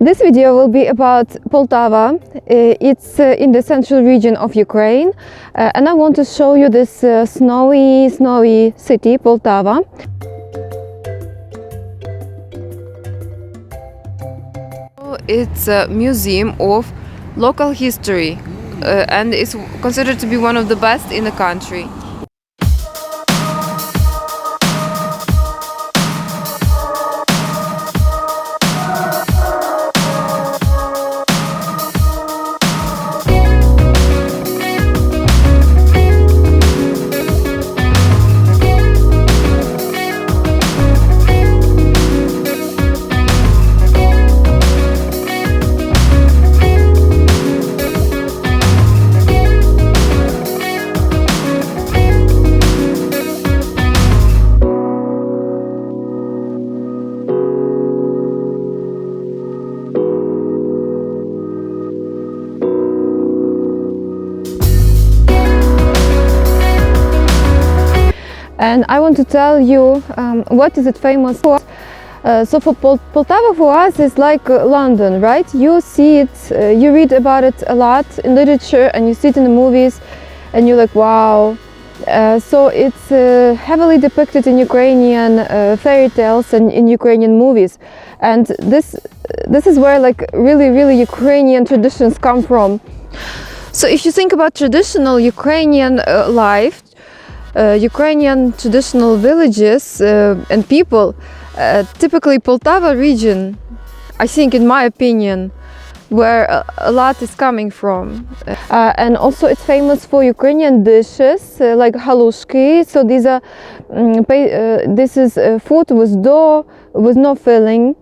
This video will be about Poltava. It's in the central region of Ukraine, and I want to show you this snowy city, Poltava. It's a museum of local history and is considered to be one of the best in the country. And I want to tell you what is it famous for. So for Poltava for us is like London, right? You see it, you read about it a lot in literature, and you see it in the movies, and you're like, wow. So it's heavily depicted in Ukrainian fairy tales and in Ukrainian movies, and this is where like really Ukrainian traditions come from. So if you think about traditional Ukrainian life, Ukrainian traditional villages and people, typically Poltava region, I think in my opinion, where a lot is coming from. And also it's famous for Ukrainian dishes like Galushki. So these are, this is food with dough, with no filling,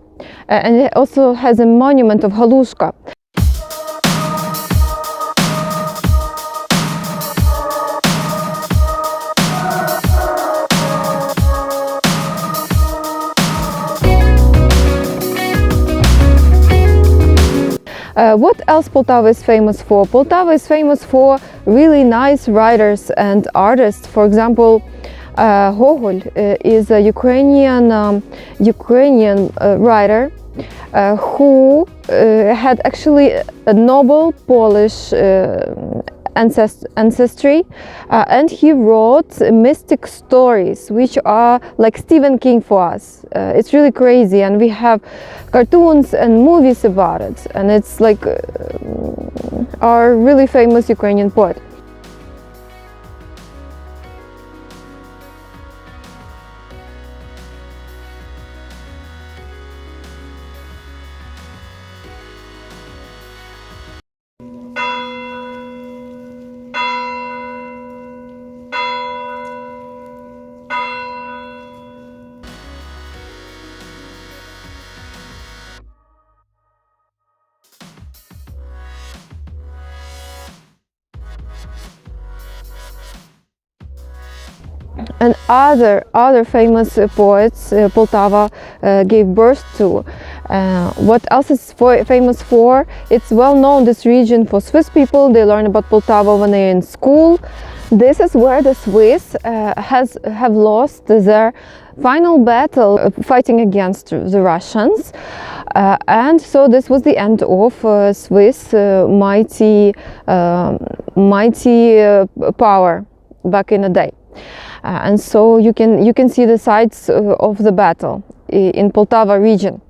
and it also has a monument of Galushka. What else Poltava is famous for? Poltava is famous for really nice writers and artists. For example, Gogol is a Ukrainian writer who had actually a noble Polish ancestry, and he wrote mystic stories which are like Stephen King for us. It's really crazy, and we have cartoons and movies about it, and it's like our really famous Ukrainian poet. And other famous poets Poltava gave birth to. What else is famous for? It's well known, this region, for Swiss people. They learn about Poltava when they're in school. This is where the Swiss have lost their final battle fighting against the Russians, and so this was the end of Swiss mighty power back in the day. And so you can see the sites of the battle in Poltava region.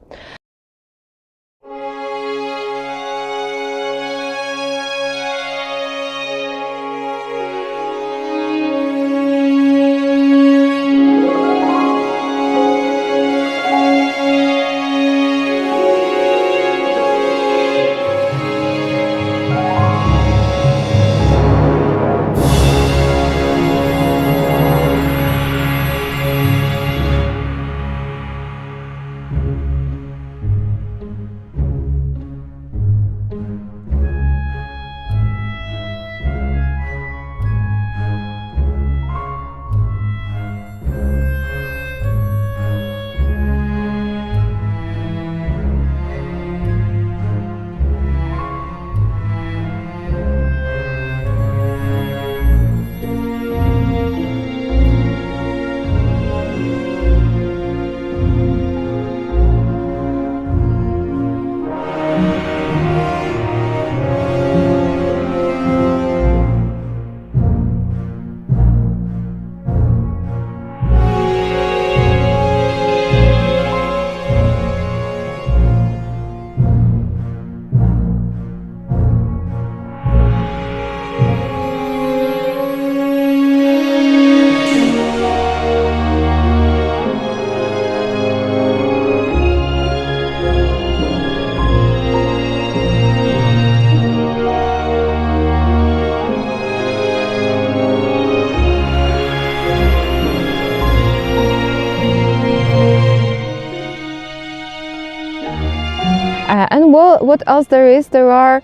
what else there is? There are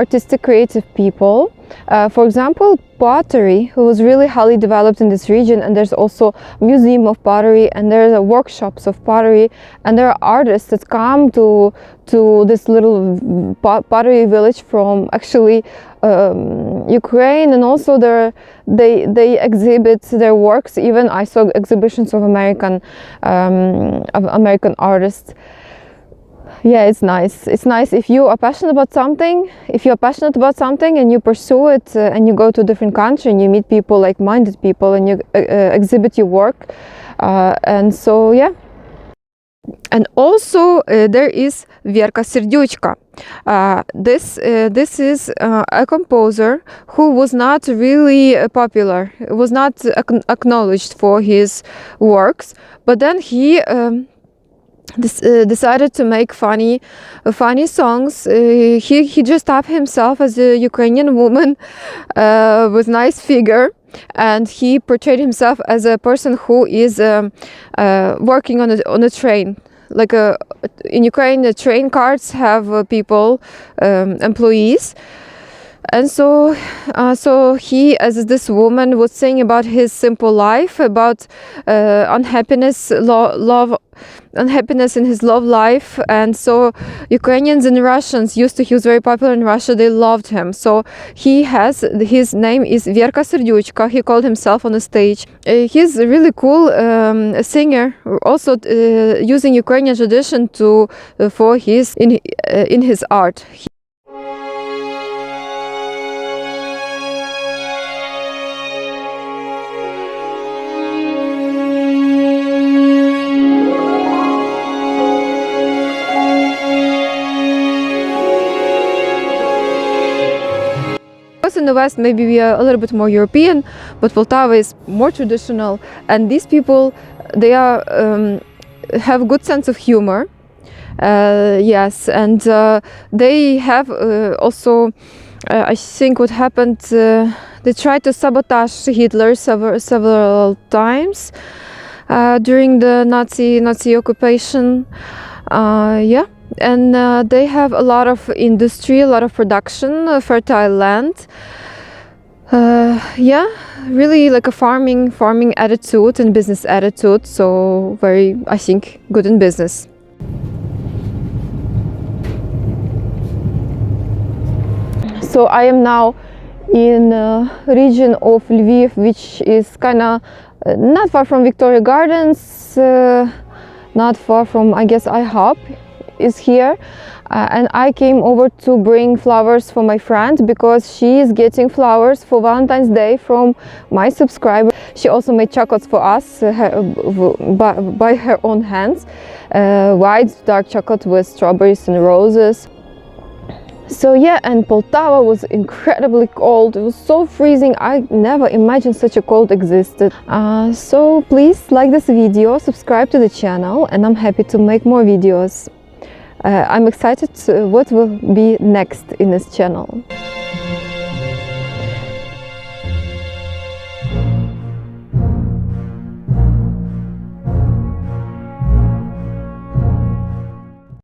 artistic creative people. For example, pottery, who was really highly developed in this region, and there's also a museum of pottery, and there's workshops of pottery, and there are artists that come to this little pottery village from actually Ukraine, and also they exhibit their works. Even I saw exhibitions of American artists. Yeah, it's nice. It's nice if you are passionate about something. If you are passionate about something and you pursue it, and you go to a different country and you meet people, like-minded people, and you exhibit your work, and so yeah. And also there is Verka Сердючка. This is a composer who was not really popular, was not acknowledged for his works, but then he decided to make funny songs. He dressed up himself as a Ukrainian woman with nice figure, and he portrayed himself as a person who is working on a train. Like in Ukraine, the train cars have people, employees. And so he, as this woman, was saying about his simple life, about unhappiness, unhappiness in his love life. And so Ukrainians and Russians he was very popular in Russia, they loved him. So his name is Verka Сердючка. He called himself on the stage. He's a really cool singer, also using Ukrainian tradition in his art. In the West, maybe we are a little bit more European, but Poltava is more traditional, and these people, they are have a good sense of humor. Yes, and they have also, I think what happened, they tried to sabotage Hitler several times during the Nazi occupation. Yeah. And they have a lot of industry, a lot of production, fertile land. Yeah, really like a farming attitude and business attitude. So very, I think, good in business. So I am now in region of Lviv, which is kind of not far from Victoria Gardens, not far from, I guess, IHOP is here, and I came over to bring flowers for my friend because she is getting flowers for Valentine's Day from my subscriber. She also made chocolates for us by her own hands, white dark chocolate with strawberries and roses. So yeah, and Poltava was incredibly cold. It was so freezing. I never imagined such a cold existed. So please like this video, subscribe to the channel, and I'm happy to make more videos. I'm excited what will be next in this channel.